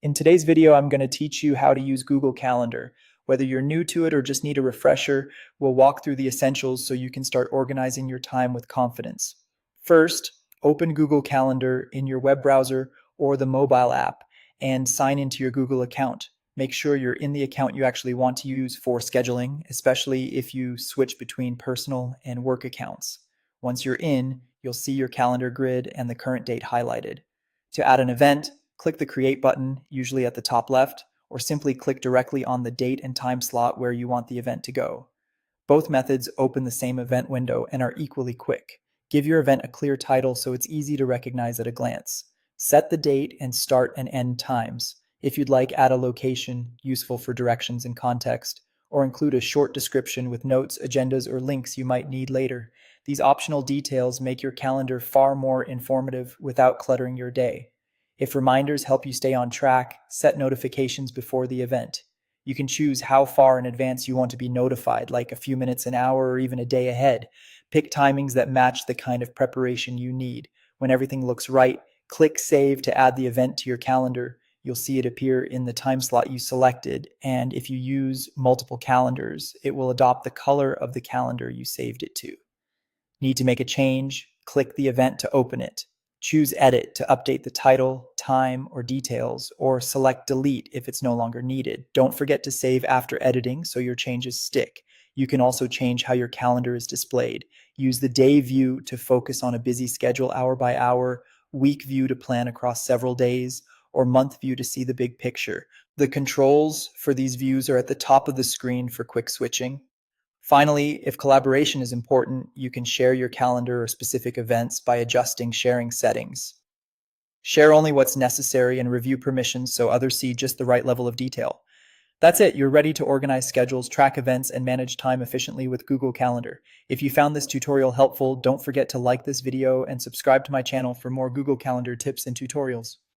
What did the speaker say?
In today's video, I'm going to teach you how to use Google Calendar. Whether you're new to it or just need a refresher, we'll walk through the essentials so you can start organizing your time with confidence. First, open Google Calendar in your web browser or the mobile app and sign into your Google account. Make sure you're in the account you actually want to use for scheduling, especially if you switch between personal and work accounts. Once you're in, you'll see your calendar grid and the current date highlighted. To add an event, click the Create button, usually at the top left, or simply click directly on the date and time slot where you want the event to go. Both methods open the same event window and are equally quick. Give your event a clear title so it's easy to recognize at a glance. Set the date and start and end times. If you'd like, add a location, useful for directions and context, or include a short description with notes, agendas, or links you might need later. These optional details make your calendar far more informative without cluttering your day. If reminders help you stay on track, set notifications before the event. You can choose how far in advance you want to be notified, like a few minutes, an hour, or even a day ahead. Pick timings that match the kind of preparation you need. When everything looks right, click Save to add the event to your calendar. You'll see it appear in the time slot you selected, and if you use multiple calendars, it will adopt the color of the calendar you saved it to. Need to make a change? Click the event to open it. Choose Edit to update the title, time, or details, or select Delete if it's no longer needed. Don't forget to save after editing so your changes stick. You can also change how your calendar is displayed. Use the day view to focus on a busy schedule hour by hour, week view to plan across several days, or month view to see the big picture. The controls for these views are at the top of the screen for quick switching. Finally, if collaboration is important, you can share your calendar or specific events by adjusting sharing settings. Share only what's necessary and review permissions so others see just the right level of detail. That's it. You're ready to organize schedules, track events, and manage time efficiently with Google Calendar. If you found this tutorial helpful, don't forget to like this video and subscribe to my channel for more Google Calendar tips and tutorials.